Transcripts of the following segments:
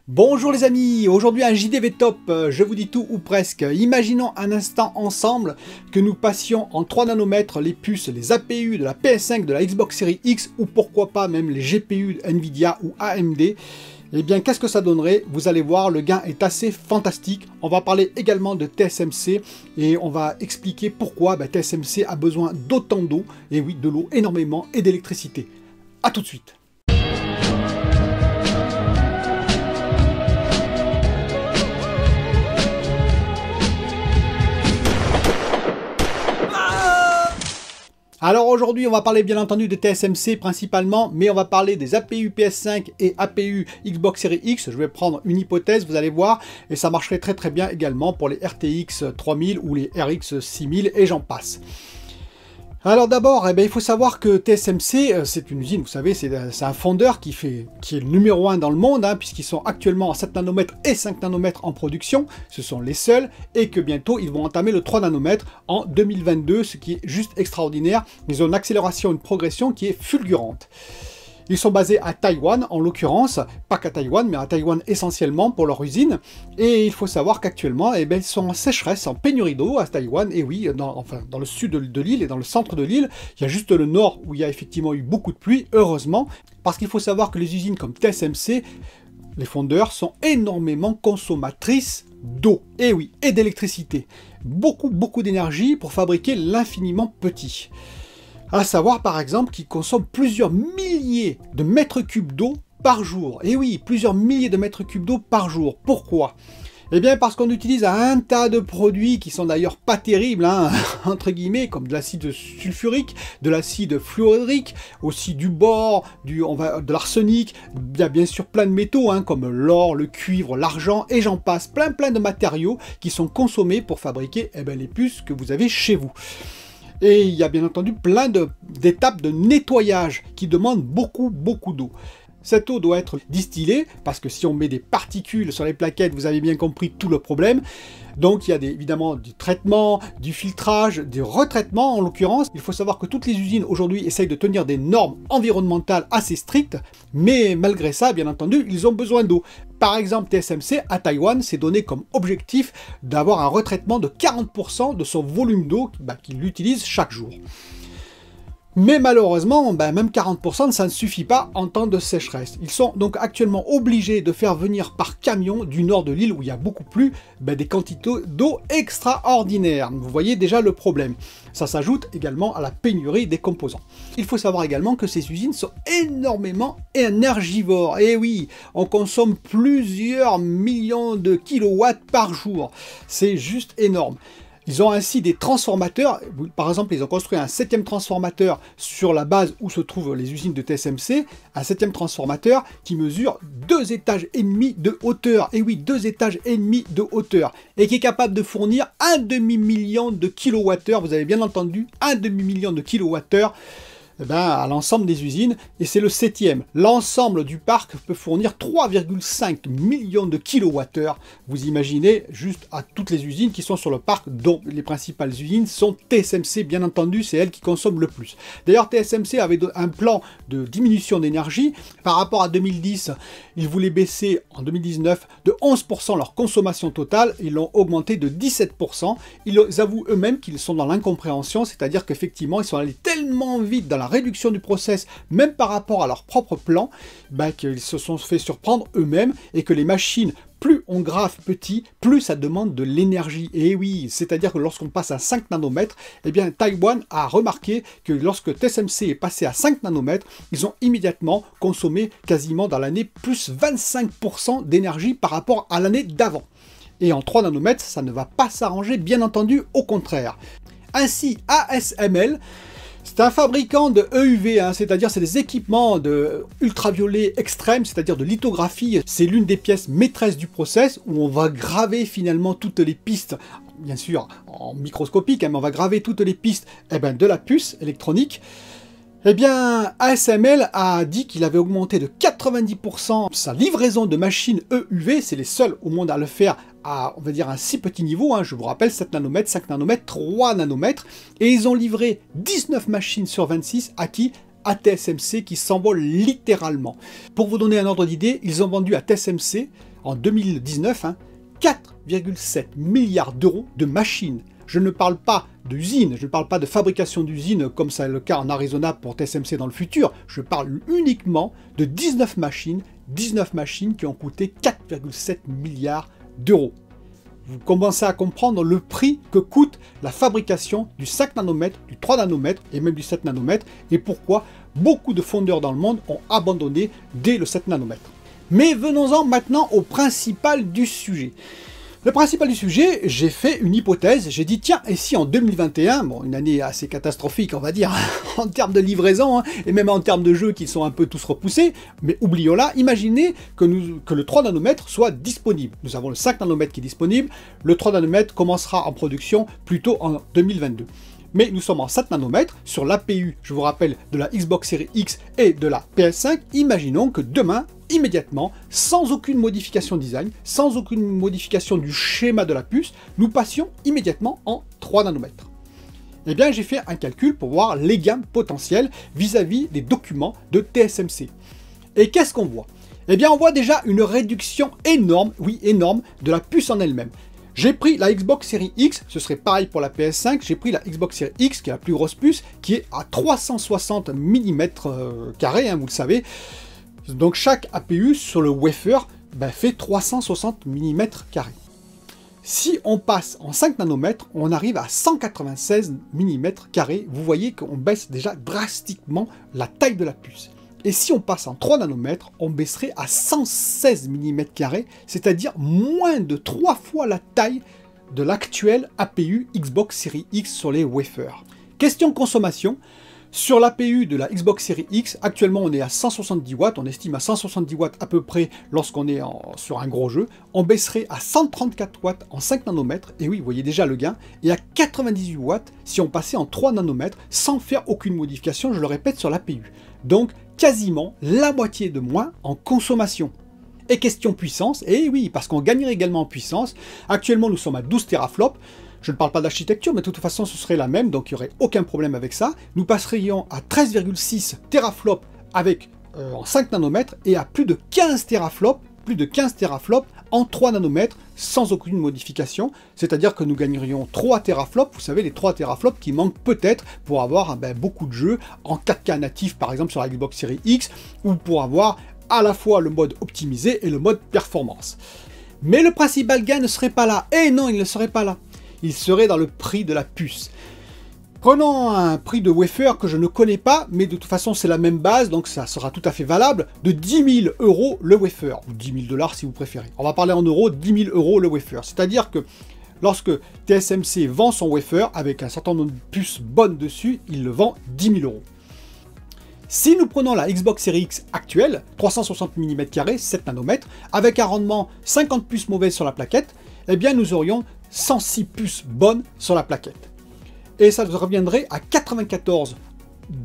Bonjour les amis, aujourd'hui un JDV top, je vous dis tout ou presque. Imaginons un instant ensemble que nous passions en 3 nanomètres les puces, les APU de la PS5, de la Xbox Series X ou pourquoi pas même les GPU Nvidia ou AMD. Eh bien qu'est-ce que ça donnerait? Vous allez voir, le gain est assez fantastique. On va parler également de TSMC et on va expliquer pourquoi TSMC a besoin d'autant d'eau, et oui de l'eau énormément et d'électricité. A tout de suite. Alors aujourd'hui on va parler bien entendu de TSMC principalement, mais on va parler des APU PS5 et APU Xbox Series X. Je vais prendre une hypothèse, vous allez voir, et ça marcherait très bien également pour les RTX 3000 ou les RX 6000 et j'en passe. Alors d'abord, il faut savoir que TSMC, c'est une usine, vous savez, c'est un fondeur qui est le numéro 1 dans le monde, puisqu'ils sont actuellement à 7 nanomètres et 5 nanomètres en production, ce sont les seuls, et que bientôt ils vont entamer le 3 nanomètres en 2022, ce qui est juste extraordinaire. Ils ont une accélération, une progression qui est fulgurante. Ils sont basés à Taïwan, en l'occurrence, pas qu'à Taïwan, mais à Taïwan essentiellement pour leur usine. Et il faut savoir qu'actuellement, ils sont en sécheresse, en pénurie d'eau à Taïwan. Et oui, dans le sud de l'île et dans le centre de l'île, il y a juste le nord où il y a effectivement eu beaucoup de pluie, heureusement. Parce qu'il faut savoir que les usines comme TSMC, les fondeurs, sont énormément consommatrices d'eau. Et oui, et d'électricité. Beaucoup d'énergie pour fabriquer l'infiniment petit. À savoir par exemple qu'ils consomment plusieurs milliers de mètres cubes d'eau par jour. Et oui, plusieurs milliers de mètres cubes d'eau par jour. Pourquoi? Eh bien parce qu'on utilise un tas de produits qui sont d'ailleurs pas terribles, entre guillemets, comme de l'acide sulfurique, de l'acide fluorique, aussi du bore, de l'arsenic, il y a bien sûr plein de métaux, comme l'or, le cuivre, l'argent, et j'en passe, plein de matériaux qui sont consommés pour fabriquer les puces que vous avez chez vous. Et il y a bien entendu plein d'étapes de nettoyage qui demandent beaucoup d'eau. Cette eau doit être distillée, parce que si on met des particules sur les plaquettes, vous avez bien compris tout le problème. Donc il y a évidemment du traitement, du filtrage, du retraitement en l'occurrence. Il faut savoir que toutes les usines aujourd'hui essayent de tenir des normes environnementales assez strictes, mais malgré ça, bien entendu, ils ont besoin d'eau. Par exemple, TSMC à Taïwan s'est donné comme objectif d'avoir un retraitement de 40% de son volume d'eau qu'il utilise chaque jour. Mais malheureusement, même 40%, ça ne suffit pas en temps de sécheresse. Ils sont donc actuellement obligés de faire venir par camion du nord de l'île où il y a beaucoup plus des quantités d'eau extraordinaires. Vous voyez déjà le problème. Ça s'ajoute également à la pénurie des composants. Il faut savoir également que ces usines sont énormément énergivores. Et oui, on consomme plusieurs millions de kilowatts par jour. C'est juste énorme. Ils ont ainsi des transformateurs, par exemple ils ont construit un 7e transformateur sur la base où se trouvent les usines de TSMC, un 7e transformateur qui mesure 2,5 étages de hauteur, et oui 2,5 étages de hauteur, et qui est capable de fournir un demi-million de kilowattheures, vous avez bien entendu, un demi-million de kilowattheures, à l'ensemble des usines, et c'est le 7e. L'ensemble du parc peut fournir 3,5 millions de kilowattheures. Vous imaginez juste à toutes les usines qui sont sur le parc, dont les principales usines sont TSMC, bien entendu, c'est elles qui consomment le plus. D'ailleurs, TSMC avait un plan de diminution d'énergie. Par rapport à 2010, ils voulaient baisser en 2019 de 11% leur consommation totale, ils l'ont augmenté de 17%. Ils avouent eux-mêmes qu'ils sont dans l'incompréhension, c'est-à-dire qu'effectivement, ils sont allés tellement vite dans la réduction du process, même par rapport à leur propre plan, qu'ils se sont fait surprendre eux-mêmes, et que les machines, plus on graffe petit, plus ça demande de l'énergie. Et oui, c'est-à-dire que lorsqu'on passe à 5 nanomètres, Taïwan a remarqué que lorsque TSMC est passé à 5 nanomètres, ils ont immédiatement consommé quasiment dans l'année plus 25% d'énergie par rapport à l'année d'avant. Et en 3 nanomètres, ça ne va pas s'arranger, bien entendu, au contraire. Ainsi, ASML, c'est un fabricant de EUV, c'est-à-dire c'est des équipements de ultraviolet extrême, c'est-à-dire de lithographie. C'est l'une des pièces maîtresses du process où on va graver finalement toutes les pistes, bien sûr en microscopique, mais on va graver toutes les pistes de la puce électronique. ASML a dit qu'il avait augmenté de 90% sa livraison de machines EUV, c'est les seuls au monde à le faire à, on va dire, un si petit niveau, je vous rappelle, 7 nanomètres, 5 nanomètres, 3 nanomètres, et ils ont livré 19 machines sur 26 à qui? À TSMC, qui s'envole littéralement. Pour vous donner un ordre d'idée, ils ont vendu à TSMC en 2019, 4,7 milliards d'euros de machines. Je ne parle pas d'usines, je ne parle pas de fabrication d'usines comme ça est le cas en Arizona pour TSMC dans le futur. Je parle uniquement de 19 machines qui ont coûté 4,7 milliards d'euros. Vous commencez à comprendre le prix que coûte la fabrication du 5 nanomètres, du 3 nanomètres et même du 7 nanomètres et pourquoi beaucoup de fondeurs dans le monde ont abandonné dès le 7 nanomètres. Mais venons-en maintenant au principal du sujet. Le principal du sujet, j'ai fait une hypothèse, j'ai dit tiens, et si en 2021, bon une année assez catastrophique on va dire, en termes de livraison, et même en termes de jeux qui sont un peu tous repoussés, mais oublions-la, imaginez que le 3 nanomètres soit disponible. Nous avons le 5 nanomètres qui est disponible, le 3 nanomètres commencera en production plutôt en 2022. Mais nous sommes en 7 nanomètres, sur l'APU, je vous rappelle, de la Xbox Series X et de la PS5, imaginons que demain, immédiatement, sans aucune modification design, sans aucune modification du schéma de la puce, nous passions immédiatement en 3 nanomètres. Eh bien, j'ai fait un calcul pour voir les gains potentiels vis-à-vis des documents de TSMC. Et qu'est-ce qu'on voit? Eh bien, on voit déjà une réduction énorme, oui énorme, de la puce en elle-même. J'ai pris la Xbox Series X, ce serait pareil pour la PS5, j'ai pris la Xbox Series X, qui est la plus grosse puce, qui est à 360 mm carrés, vous le savez. Donc chaque APU sur le wafer fait 360 mm carrés. Si on passe en 5 nanomètres, on arrive à 196 mm carrés. Vous voyez qu'on baisse déjà drastiquement la taille de la puce. Et si on passe en 3 nanomètres, on baisserait à 116 mm carrés, c'est-à-dire moins de 3 fois la taille de l'actuel APU Xbox Series X sur les wafers. Question consommation. Sur l'APU de la Xbox Series X, actuellement on est à 170 watts, on estime à 170 watts à peu près lorsqu'on est sur un gros jeu. On baisserait à 134 watts en 5 nanomètres, et oui, vous voyez déjà le gain, et à 98 watts si on passait en 3 nanomètres sans faire aucune modification, je le répète, sur l'APU. Donc quasiment la moitié de moins en consommation. Et question puissance, et oui, parce qu'on gagnerait également en puissance. Actuellement nous sommes à 12 teraflops. Je ne parle pas d'architecture, mais de toute façon, ce serait la même, donc il n'y aurait aucun problème avec ça. Nous passerions à 13,6 teraflops avec, en 5 nanomètres et à plus de 15 teraflops en 3 nanomètres sans aucune modification. C'est-à-dire que nous gagnerions 3 teraflops, vous savez, les 3 teraflops qui manquent peut-être pour avoir beaucoup de jeux en 4K natif, par exemple sur la Xbox Series X, ou pour avoir à la fois le mode optimisé et le mode performance. Mais le principal gain ne serait pas là. Et non, il ne serait pas là. Il serait dans le prix de la puce. Prenons un prix de wafer que je ne connais pas, mais de toute façon c'est la même base, donc ça sera tout à fait valable, de 10 000 € le wafer, ou 10 000 $ si vous préférez. On va parler en euros, 10 000 € le wafer. C'est-à-dire que lorsque TSMC vend son wafer avec un certain nombre de puces bonnes dessus, il le vend 10 000 €. Si nous prenons la Xbox Series X actuelle, 360 mm carrés, 7 nanomètres, avec un rendement 50 puces mauvaises sur la plaquette, eh bien nous aurions 106 puces bonnes sur la plaquette. Et ça nous reviendrait à 94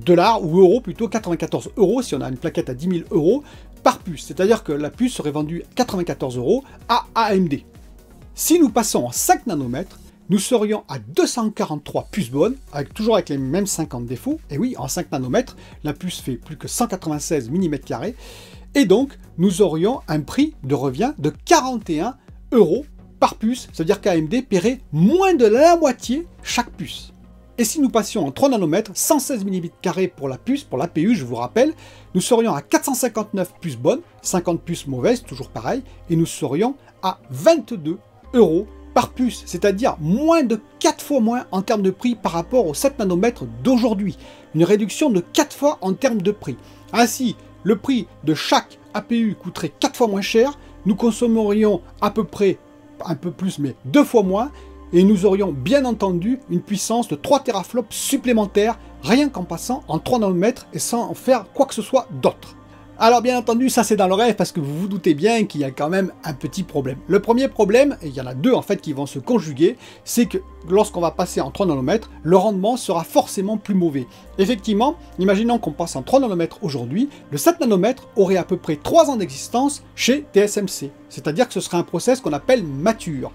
$ ou euros, plutôt 94 € si on a une plaquette à 10 000 € par puce. C'est-à-dire que la puce serait vendue 94 € à AMD. Si nous passons en 5 nanomètres, nous serions à 243 puces bonnes, toujours avec les mêmes 50 défauts. Et oui, en 5 nanomètres, la puce fait plus que 196 mm carrés. Et donc, nous aurions un prix de revient de 41 € par puce. C'est-à-dire qu'AMD paierait moins de la moitié chaque puce. Et si nous passions en 3 nanomètres, 116 mm carrés pour la puce, pour l'APU, je vous rappelle, nous serions à 459 puces bonnes, 50 puces mauvaises, toujours pareil, et nous serions à 22 € par puce, c'est-à-dire moins de 4 fois moins en termes de prix par rapport aux 7 nanomètres d'aujourd'hui. Une réduction de 4 fois en termes de prix. Ainsi, le prix de chaque APU coûterait 4 fois moins cher, nous consommerions à peu près, un peu plus, mais 2 fois moins, et nous aurions bien entendu une puissance de 3 teraflops supplémentaires, rien qu'en passant en 3 nanomètres et sans faire quoi que ce soit d'autre. Alors bien entendu, ça c'est dans le rêve parce que vous vous doutez bien qu'il y a quand même un petit problème. Le premier problème, et il y en a deux en fait qui vont se conjuguer, c'est que lorsqu'on va passer en 3 nanomètres, le rendement sera forcément plus mauvais. Effectivement, imaginons qu'on passe en 3 nanomètres aujourd'hui, le 7 nanomètres aurait à peu près 3 ans d'existence chez TSMC. C'est-à-dire que ce serait un process qu'on appelle mature.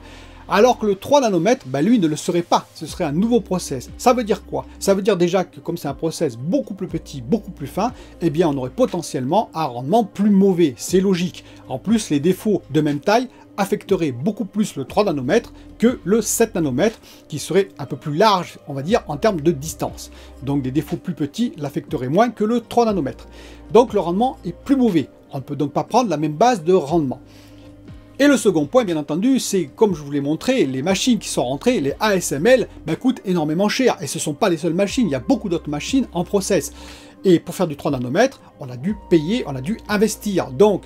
Alors que le 3 nanomètres, lui ne le serait pas, ce serait un nouveau process. Ça veut dire quoi? Ça veut dire déjà que comme c'est un process beaucoup plus petit, beaucoup plus fin, eh bien on aurait potentiellement un rendement plus mauvais, c'est logique. En plus, les défauts de même taille affecteraient beaucoup plus le 3 nanomètres que le 7 nanomètres, qui serait un peu plus large, on va dire, en termes de distance. Donc des défauts plus petits l'affecteraient moins que le 3 nanomètres. Donc le rendement est plus mauvais. On ne peut donc pas prendre la même base de rendement. Et le second point, bien entendu, c'est, comme je vous l'ai montré, les machines qui sont rentrées, les ASML, coûtent énormément cher. Et ce ne sont pas les seules machines, il y a beaucoup d'autres machines en process. Et pour faire du 3 nanomètres, on a dû payer, on a dû investir. Donc,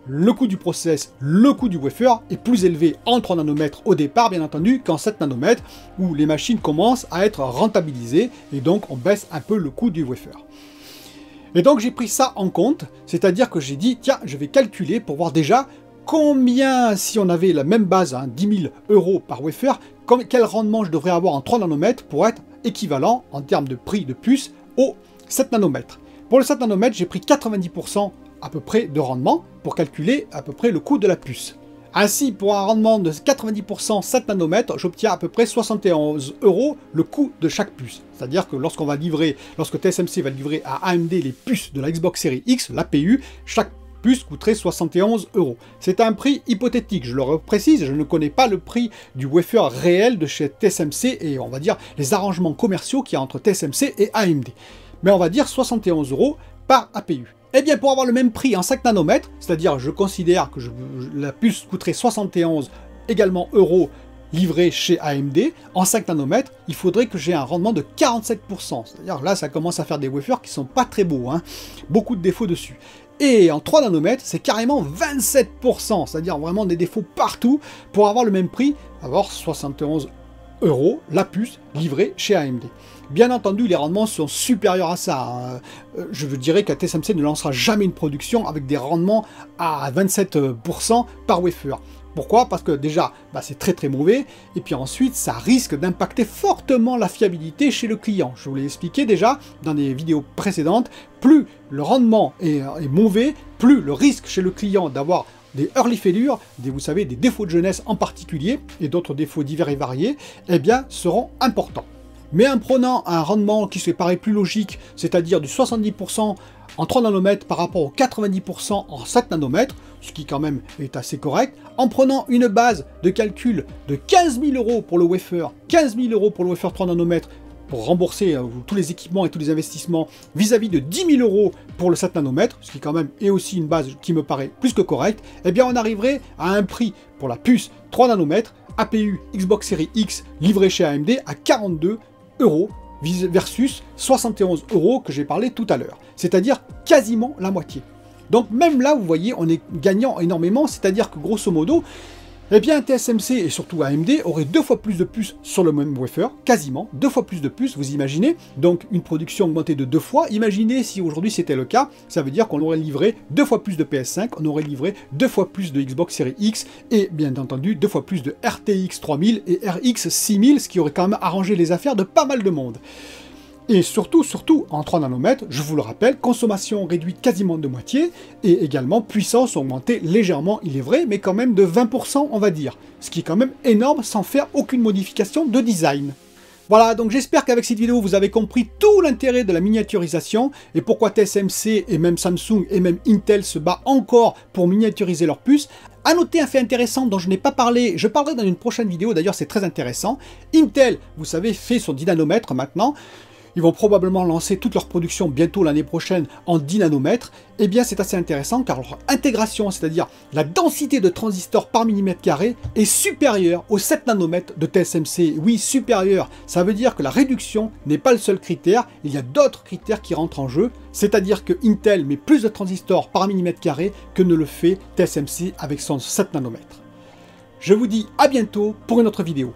le coût du process, le coût du wafer est plus élevé en 3 nanomètres au départ, bien entendu, qu'en 7 nanomètres, où les machines commencent à être rentabilisées, et donc on baisse un peu le coût du wafer. Et donc j'ai pris ça en compte, c'est-à-dire que j'ai dit, tiens, je vais calculer pour voir déjà combien, si on avait la même base, 10 000 € par wafer, quel rendement je devrais avoir en 3 nanomètres pour être équivalent en termes de prix de puce au 7 nanomètres. Pour le 7 nanomètres, j'ai pris 90% à peu près de rendement pour calculer à peu près le coût de la puce. Ainsi, pour un rendement de 90% 7 nanomètres, j'obtiens à peu près 71 € le coût de chaque puce. C'est-à-dire que lorsque TSMC va livrer à AMD les puces de la Xbox Series X, l'APU, chaque puce coûterait 71 €. C'est un prix hypothétique, je le précise, je ne connais pas le prix du wafer réel de chez TSMC et on va dire les arrangements commerciaux qu'il y a entre TSMC et AMD. Mais on va dire 71 € par APU. Eh bien, pour avoir le même prix en 5 nanomètres, c'est-à-dire je considère que la puce coûterait 71 également euros livré chez AMD, en 5 nanomètres, il faudrait que j'ai un rendement de 47%. C'est-à-dire là, ça commence à faire des wafers qui sont pas très beaux, beaucoup de défauts dessus. Et en 3 nanomètres, c'est carrément 27%, c'est-à-dire vraiment des défauts partout pour avoir le même prix, avoir 71 € la puce livrée chez AMD. Bien entendu, les rendements sont supérieurs à ça. Je dirais que TSMC ne lancera jamais une production avec des rendements à 27% par wafer. Pourquoi? Parce que déjà, c'est très très mauvais, et puis ensuite, ça risque d'impacter fortement la fiabilité chez le client. Je vous l'ai expliqué déjà dans des vidéos précédentes, plus le rendement est mauvais, plus le risque chez le client d'avoir des early failures, vous savez, des défauts de jeunesse en particulier, et d'autres défauts divers et variés, eh bien, seront importants. Mais en prenant un rendement qui se paraît plus logique, c'est-à-dire du 70% en 3 nanomètres par rapport aux 90% en 7 nanomètres, ce qui quand même est assez correct, en prenant une base de calcul de 15 000 € pour le wafer, 15 000 € pour le wafer 3 nanomètres, pour rembourser tous les équipements et tous les investissements, vis-à-vis de 10 000 € pour le 7 nanomètres, ce qui quand même est aussi une base qui me paraît plus que correcte, eh bien on arriverait à un prix pour la puce 3 nanomètres, APU Xbox Series X livré chez AMD à 42 € versus 71 € que j'ai parlé tout à l'heure. C'est-à-dire quasiment la moitié. Donc même là, vous voyez, on est gagnant énormément, c'est-à-dire que grosso modo, eh bien TSMC et surtout AMD auraient 2 fois plus de puces sur le même wafer, quasiment 2 fois plus de puces, vous imaginez, donc une production augmentée de 2 fois. Imaginez si aujourd'hui c'était le cas, ça veut dire qu'on aurait livré 2 fois plus de PS5, on aurait livré 2 fois plus de Xbox Series X et bien entendu 2 fois plus de RTX 3000 et RX 6000, ce qui aurait quand même arrangé les affaires de pas mal de monde. Et surtout, en 3 nanomètres, je vous le rappelle, consommation réduite quasiment de moitié, et également puissance augmentée légèrement, il est vrai, mais quand même de 20%, on va dire. Ce qui est quand même énorme sans faire aucune modification de design. Voilà, donc j'espère qu'avec cette vidéo, vous avez compris tout l'intérêt de la miniaturisation, et pourquoi TSMC, et même Samsung, et même Intel se bat encore pour miniaturiser leurs puces. À noter un fait intéressant dont je n'ai pas parlé, je parlerai dans une prochaine vidéo, d'ailleurs c'est très intéressant. Intel, vous savez, fait son 10 nanomètres maintenant. Ils vont probablement lancer toute leur production bientôt l'année prochaine en 10 nanomètres. Eh bien, c'est assez intéressant car leur intégration, c'est-à-dire la densité de transistors par millimètre carré, est supérieure aux 7 nanomètres de TSMC. Oui, supérieure. Ça veut dire que la réduction n'est pas le seul critère. Il y a d'autres critères qui rentrent en jeu. C'est-à-dire que Intel met plus de transistors par millimètre carré que ne le fait TSMC avec son 7 nanomètres. Je vous dis à bientôt pour une autre vidéo.